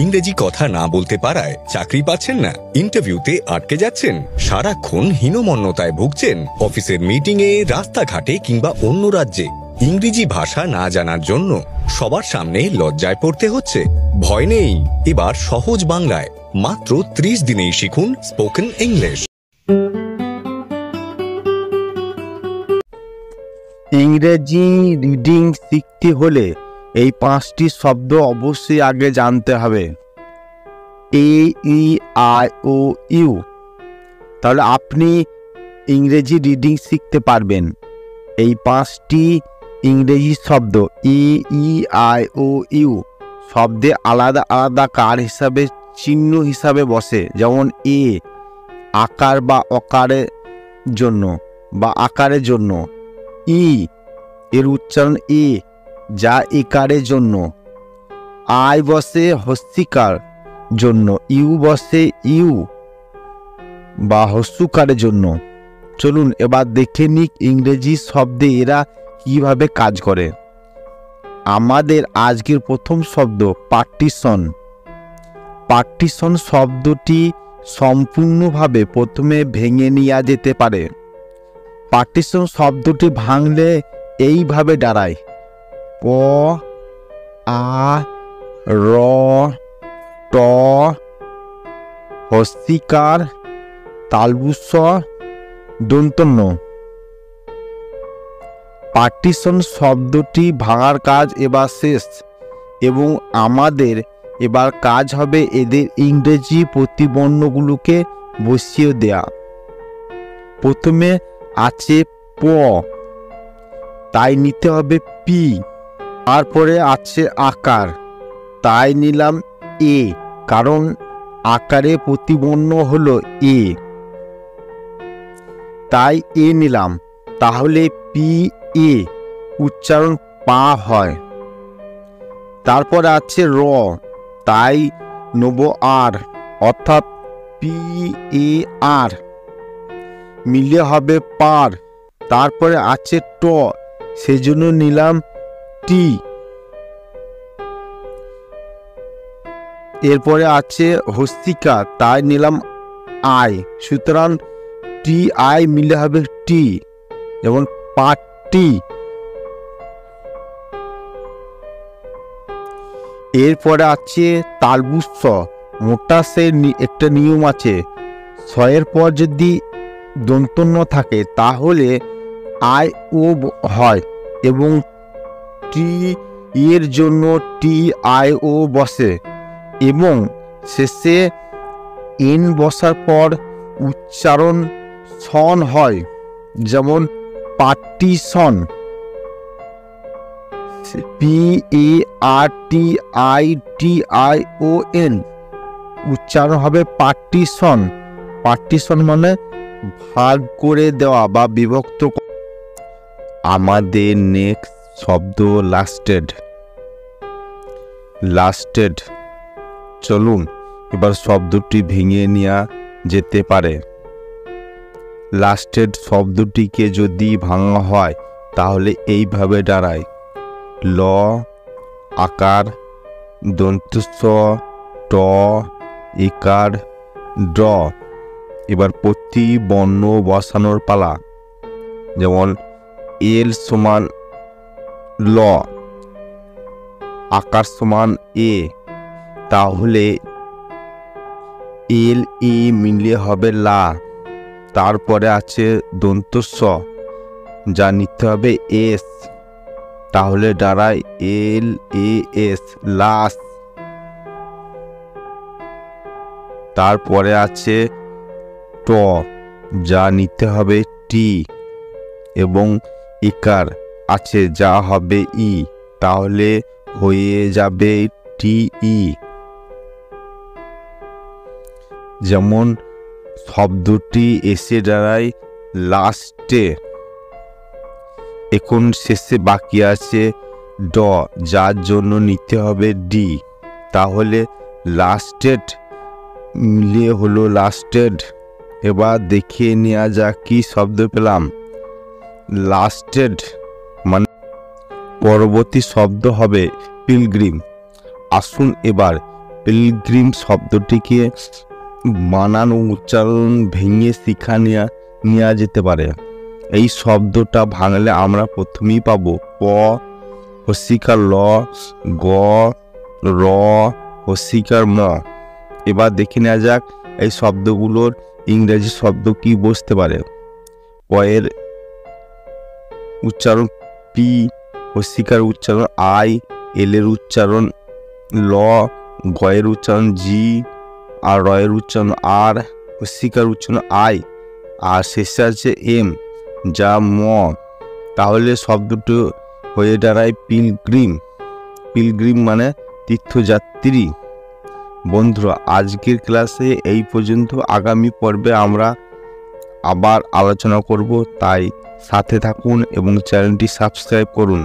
ইংরেজি কথা না বলতে পারায় চাকরি পাচ্ছেন না, ইন্টারভিউতে আটকে যাচ্ছেন, সারাক্ষণ হীনমন্যতায় ভুগছেন, অফিসের মিটিংয়ে, রাস্তাঘাটে কিংবা অন্য রাজ্যে ইংরেজি ভাষা না জানার জন্য সবার সামনে লজ্জায় পড়তে হচ্ছে। ভয় নেই, এবার সহজ বাংলায় মাত্র 30 দিনেই শিখুন স্পোকেন ইংলিশ। ইংরেজি রিডিং শিখতে হলে এই 5টি শব্দ অবশ্যই আগে জানতে হবে, এ, ই, আই, ও, ইউ। তাহলে আপনি ইংরেজি রিডিং শিখতে পারবেন। এই 5টি ইংরেজি শব্দ এ, ই, আই, ও, ইউ শব্দে আলাদা আলাদা কার হিসাবে, চিহ্ন হিসাবে বসে। যেমন এ আকার বা অকারের জন্য বা আকারের জন্য, ই এর উচ্চারণ এ যা একারের জন্য, আই বসে হস্যিকার জন্য, ইউ বসে ইউ বা হস্যকারের জন্য। চলুন এবার দেখে নিক ইংরেজি শব্দে এরা কিভাবে কাজ করে। আমাদের আজকের প্রথম শব্দ পার্টিশন। পার্টিশন শব্দটি সম্পূর্ণভাবে প্রথমে ভেঙে নেওয়া যেতে পারে। পার্টিশন শব্দটি ভাঙলে এইভাবে দাঁড়ায়, প, আ, র, ট, হস্যিকার, তালবুস্য, দন্তন্য। পার্টিশন শব্দটি ভাঙার কাজ এবার শেষ এবং আমাদের এবার কাজ হবে এদের ইংরেজি প্রতিবর্ণগুলোকে বসিয়ে দেয়া। প্রথমে আছে প, তাই নিতে হবে পি। তারপরে আছে আকার, তাই নিলাম এ, কারণ আকারে প্রতিবর্ণ হলো এ, তাই এ নিলাম। তাহলে পি এ উচ্চারণ পা হয়। তারপর আছে র, তাই নেব আর, অর্থাৎ পি এ আর মিলে হবে পার। তারপরে আছে ট, সেজন্য নিলাম টি। এরপরে আছে হস্তিকা, তাই নিলাম আই, সুতরাং টি আই মিলে হবে টি, যেমন পাটি। এরপরে আছে তালবুস্য। মোটা সে একটা নিয়ম আছে, ছয়ের পর যদি দন্তন্য থাকে তাহলে আই ও হয় এবং টি এর জন্য টি আই ও বসে এবং শেষে এন বসার পর উচ্চারণ সন হয়, যেমন partition, P A R T I T I O N উচ্চারণ হবে পার্টিশন। পার্টিশন মানে ভাগ করে দেওয়া বা বিভক্ত। আমাদের নেক্সট শব্দ লাস্টেড। লাস্টেড, চলুন এবার শব্দটি ভেঙে নেওয়া যেতে পারে। লাস্টেড শব্দটিকে যদি ভাঙা হয় তাহলে এইভাবে দাঁড়ায়, ল আকার, দন্তস্ব, ট ইকার, ড। এবার প্রতি বর্ণ বসানোর পালা। যেমন এল সমান ল, আকার সমান এ, তাহলে এল ই মিলে হবে লা। তারপরে আছে দন্তস্ব, যা নিতে হবে এস, তাহলে দাঁড়ায় এল এ এস, লাস। তারপরে আছে ট, যা নিতে হবে টি, এবং ইকার আছে যা হবে ই, তাহলে হয়ে যাবে টি ই। যেমন শব্দটি এসে দাঁড়ায় লাস্টে। এখন শেষে বাকি আছে ড, যার জন্য নিতে হবে ডি, তাহলে লাস্টেড মিলিয়ে হলো লাস্টেড। এবার দেখিয়ে নেওয়া যাক কি শব্দ পেলাম। লাস্টেড মানে পরবর্তী শব্দ হবে পিলগ্রিম। আসুন এবার পিলগ্রিম শব্দটিকে বানান ও উচ্চারণ ভেঙে শিক্ষা নেওয়া যেতে পারে। এই শব্দটা ভাঙলে আমরা প্রথমেই পাবো প হস্যিকার ল, গ র হস্যিকার ম। এবার দেখে নেওয়া যাক এই শব্দগুলোর ইংরেজি শব্দ কি বসতে পারে। পয়ের উচ্চারণ পি, হস্যিকার উচ্চারণ আই, এলের উচ্চারণ ল, গয়ের উচ্চারণ জি, আর রয়ের উচ্চারণ আর, হস্যিকার উচ্চারণ আই, আর শেষে আছে এম যা ম। তাহলে শব্দটি হয়ে দাঁড়ায় পিলগ্রিম। পিলগ্রিম মানে তীর্থযাত্রী। বন্ধুরা, আজকের ক্লাসে এই পর্যন্ত। আগামী পর্বে আমরা আবার আলোচনা করব, তাই সাথে থাকুন এবং চ্যানেলটি সাবস্ক্রাইব করুন।